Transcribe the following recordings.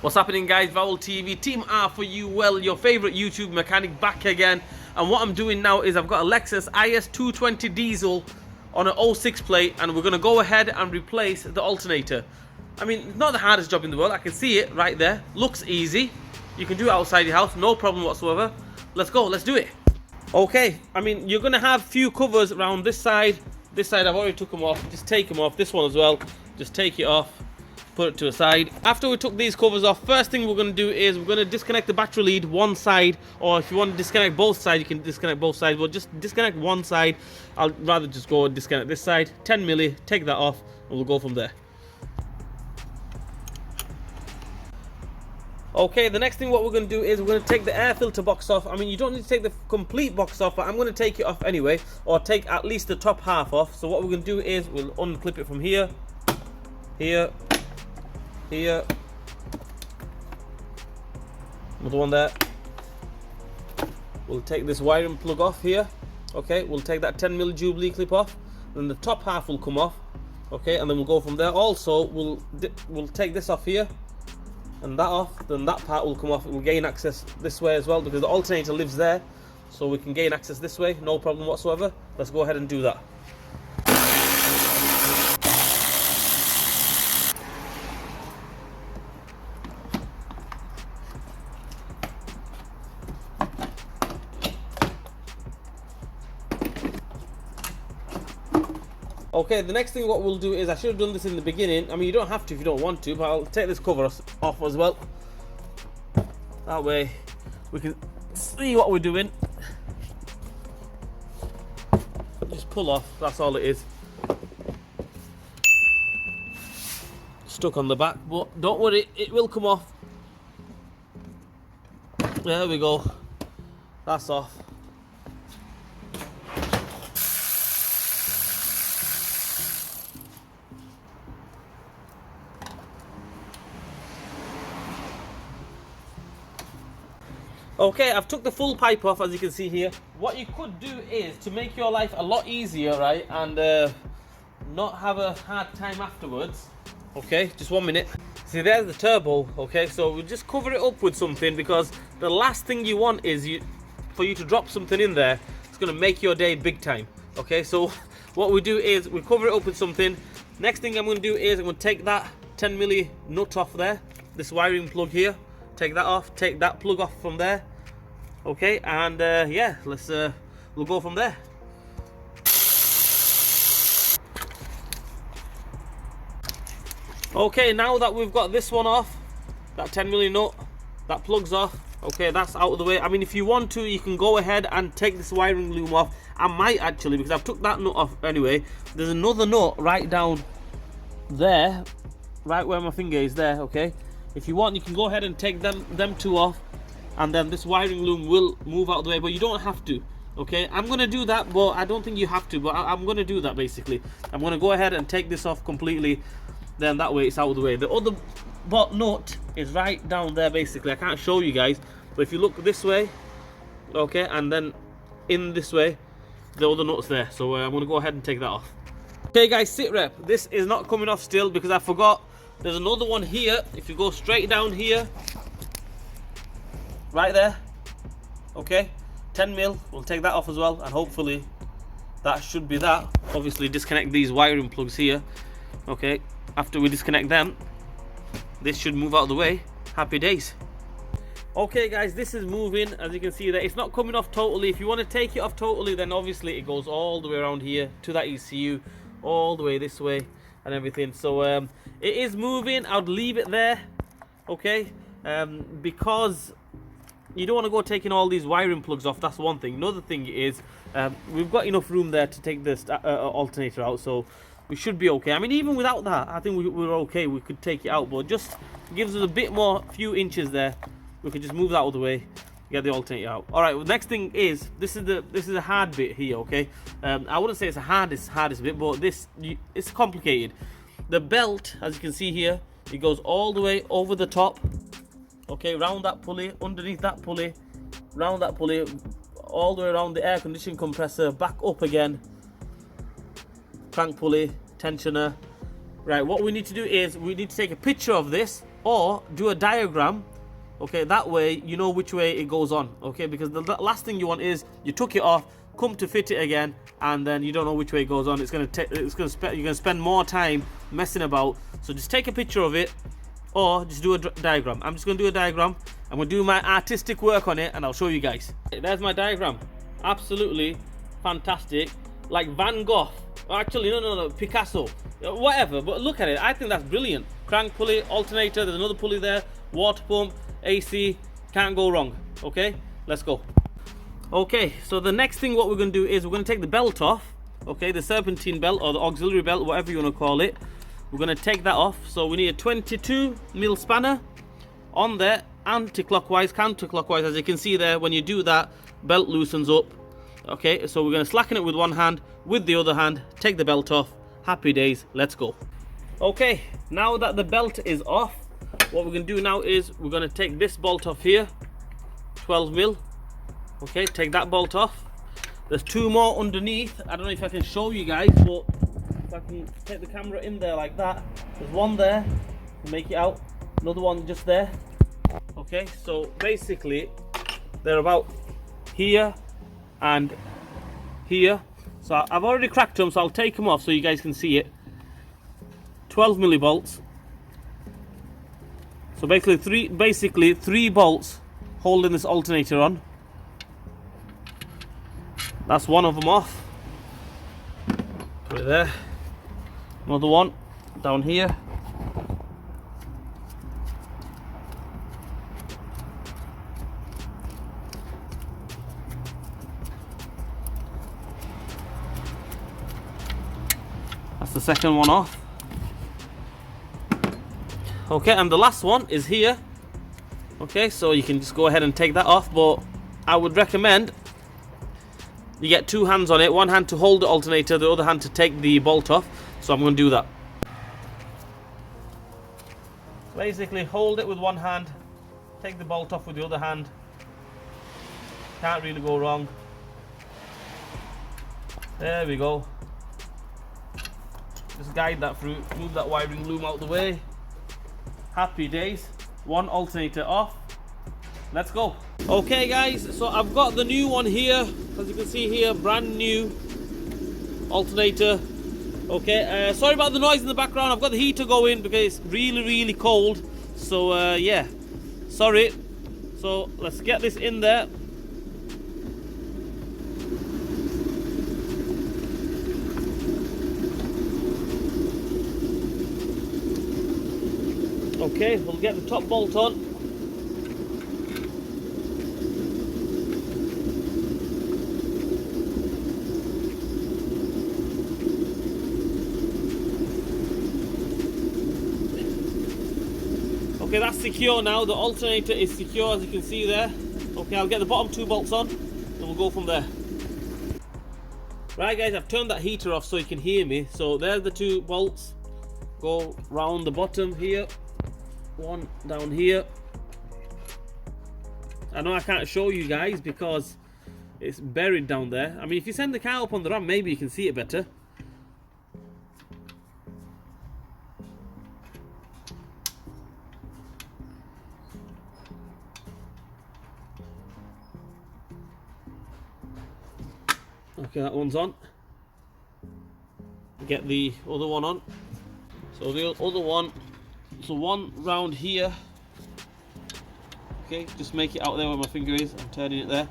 What's happening, guys? Vowel TV, Team R for you, well, your favorite YouTube mechanic, back again. And what I'm doing now is I've got a LEXUS IS220 diesel on an 06 plate, and we're going to go ahead and replace the alternator. I mean, it's not the hardest job in the world. I can see it right there. Looks easy. You can do it outside your house, no problem whatsoever. Let's go, let's do it. Okay, I mean, you're going to have few covers around this side. This side, I've already took them off. Just take them off. This one as well. Just take it off. Put it to a side. After we took these covers off, first thing we're going to do is we're going to disconnect the battery lead one side, or if you want to disconnect both sides, you can disconnect both sides, but just disconnect one side. I'll rather just go and disconnect this side. 10 milli, take that off, and we'll go from there. Okay, the next thing what we're going to do is we're going to take the air filter box off. I mean, you don't need to take the complete box off, but I'm going to take it off anyway, or take at least the top half off. So what we're going to do is we'll unclip it from here, here, here, another one there. We'll take this wiring plug off here. Okay, we'll take that 10mm Jubilee clip off, then the top half will come off. Okay, and then we'll go from there. Also, we'll take this off here and that off, then that part will come off. We'll gain access this way as well, because the alternator lives there, so we can gain access this way, no problem whatsoever. Let's go ahead and do that. Okay, the next thing what we'll do is, I should have done this in the beginning. I mean, you don't have to if you don't want to, but I'll take this cover off as well. That way we can see what we're doing. Just pull off, that's all it is. Stuck on the back, but don't worry, it will come off. There we go. That's off. Okay, I've took the full pipe off, as you can see here. What you could do is, to make your life a lot easier, right, and not have a hard time afterwards. Okay, just 1 minute. See, there's the turbo. Okay, so we'll just cover it up with something, because the last thing you want is for you to drop something in there. It's going to make your day big time. Okay, so what we do is we cover it up with something. Next thing I'm going to do is I'm going to take that 10mm nut off there, this wiring plug here. Take that off, take that plug off from there. Okay, and yeah, we'll go from there. Okay, now that we've got this one off, that 10mm nut, that plug's off. Okay, that's out of the way. I mean, if you want to, you can go ahead and take this wiring loom off. I might actually, because I've took that nut off anyway. There's another nut right down there, right where my finger is there. Okay, if you want, you can go ahead and take them two off, and then this wiring loom will move out of the way, but you don't have to. Okay, I'm gonna do that, but I don't think you have to, but I'm gonna do that. Basically, I'm gonna go ahead and take this off completely, then that way it's out of the way. The other nut is right down there. Basically, I can't show you guys, but if you look this way, okay, and then in this way, the other nut's there. So I'm gonna go ahead and take that off. Okay guys, sit rep, this is not coming off still, because I forgot there's another one here. If you go straight down here, right there, okay, 10mm, we'll take that off as well, and hopefully that should be that. Obviously disconnect these wiring plugs here. Okay, after we disconnect them, this should move out of the way. Happy days. Okay guys, this is moving, as you can see there. It's not coming off totally. If you want to take it off totally, then obviously it goes all the way around here to that ECU, all the way this way and everything. So it is moving. I'd leave it there, okay, because you don't want to go taking all these wiring plugs off. That's one thing. Another thing is we've got enough room there to take this alternator out, so we should be okay. I mean, even without that, I think we're okay. We could take it out, but just gives us a bit more, few inches there. We could just move that out of the way, get the alternator out. All right, well, next thing is, this is a hard bit here. Okay, I wouldn't say it's the hardest bit, but it's complicated. The belt, as you can see here, it goes all the way over the top. Okay, round that pulley, underneath that pulley, round that pulley, all the way around the air conditioning compressor, back up again, crank pulley, tensioner. Right, what we need to do is we need to take a picture of this or do a diagram. Okay, that way you know which way it goes on. Okay, because the last thing you want is you took it off, come to fit it again, and then you don't know which way it goes on. You're gonna spend more time messing about. So just take a picture of it, or just do a diagram. I'm just gonna do a diagram. I'm gonna do my artistic work on it, and I'll show you guys. There's my diagram. Absolutely fantastic, like Van Gogh. Actually, no, Picasso, whatever. But look at it. I think that's brilliant. Crank pulley, alternator. There's another pulley there. Water pump, AC. Can't go wrong. Okay, let's go. Okay, so the next thing what we're going to do is we're going to take the belt off. Okay, the serpentine belt or the auxiliary belt, whatever you want to call it. We're going to take that off. So we need a 22mm spanner on there, anti-clockwise, counterclockwise. As you can see there, when you do that, belt loosens up. Okay, so we're going to slacken it with one hand, with the other hand, take the belt off. Happy days, let's go. Okay, now that the belt is off, what we're going to do now is we're going to take this bolt off here, 12mm. Okay, take that bolt off. There's two more underneath. I don't know if I can show you guys, but if I can take the camera in there like that, there's one there, make it out, another one just there. Okay, so basically they're about here and here. So I've already cracked them, so I'll take them off so you guys can see it. 12mm bolts. So basically three bolts holding this alternator on. That's one of them off. Put it there. Another one down here. That's the second one off. Okay, and the last one is here. Okay, so you can just go ahead and take that off, but I would recommend you get two hands on it, one hand to hold the alternator, the other hand to take the bolt off. So I'm going to do that. Basically hold it with one hand, take the bolt off with the other hand. Can't really go wrong. There we go. Just guide that through, move that wiring loom out the way. Happy days. One alternator off. Let's go. Okay guys, so I've got the new one here. As you can see here, brand new alternator. Okay, sorry about the noise in the background. I've got the heater going because it's really cold. So yeah, sorry. So let's get this in there. Okay, we'll get the top bolt on. Okay, that's secure now. The alternator is secure, as you can see there. Okay, I'll get the bottom two bolts on and we'll go from there. Right guys, I've turned that heater off so you can hear me. So there's the two bolts. Go round the bottom here. One down here. I know I can't show you guys because it's buried down there. I mean, if you send the car up on the ramp, maybe you can see it better. Okay, that one's on. Get the other one on. So the other one, so one round here. Okay, just make it out there where my finger is. I'm turning it there.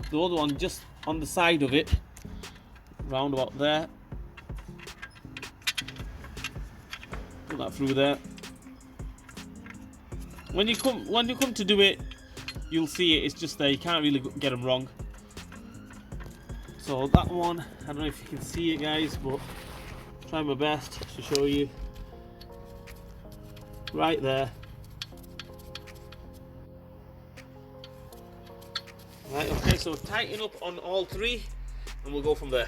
The other one just on the side of it, round about there. Put that through there. When you come to do it, you'll see it. It's just there. You can't really get them wrong. So that one, I don't know if you can see it, guys, but try my best to show you. Right there. Right, okay, so tighten up on all three and we'll go from there.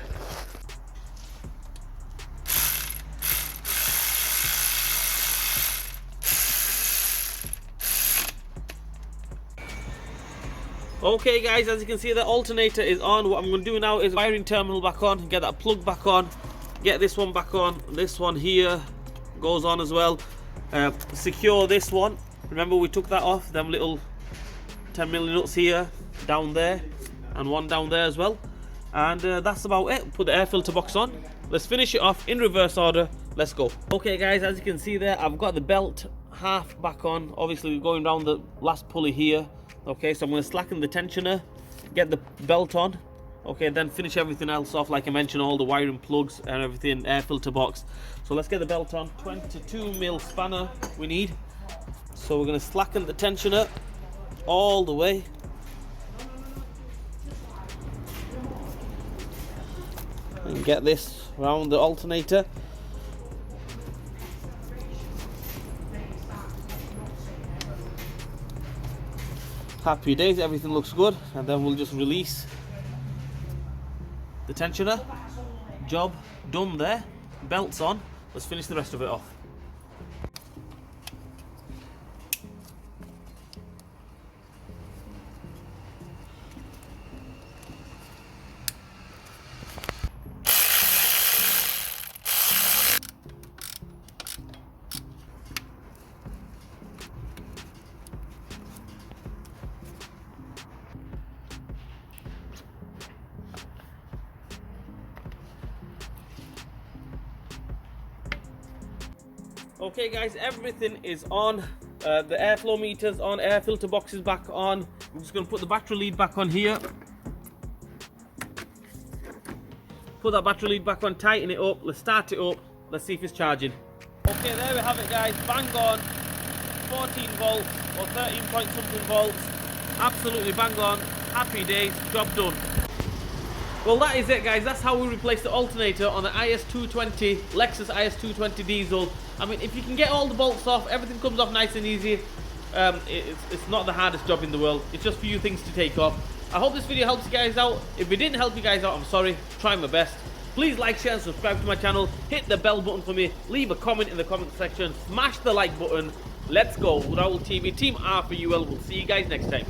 Okay guys, as you can see, the alternator is on. What I'm going to do now is wiring terminal back on, get that plug back on, get this one back on, this one here goes on as well. Secure this one Remember we took that off, them little 10mm nuts here, down there, and one down there as well. And that's about it. Put the air filter box on. Let's finish it off in reverse order. Let's go. Okay guys, as you can see there, I've got the belt half back on. Obviously we're going down the last pulley here. Okay, so I'm going to slacken the tensioner, get the belt on. Okay, then finish everything else off like I mentioned, all the wiring plugs and everything, air filter box. So let's get the belt on. 22mm spanner we need. So we're going to slacken the tensioner all the way. And get this around the alternator. Happy days, everything looks good. And then we'll just release the tensioner. Job done there. Belt's on. Let's finish the rest of it off. Okay guys, everything is on. The airflow meter's on, air filter box is back on. I'm just going to put the battery lead back on here. Put that battery lead back on, tighten it up, let's start it up, let's see if it's charging. Okay, there we have it guys, bang on, 14 volts or 13 point something volts, absolutely bang on, happy days, job done. Well that is it guys, that's how we replace the alternator on the IS220, Lexus IS220 diesel. I mean, if you can get all the bolts off, everything comes off nice and easy. It's not the hardest job in the world, it's just a few things to take off. I hope this video helps you guys out. If it didn't help you guys out, I'm sorry, try my best. Please like, share and subscribe to my channel, hit the bell button for me, leave a comment in the comment section, smash the like button. Let's go, Raul TV, Team R for UL, we'll see you guys next time.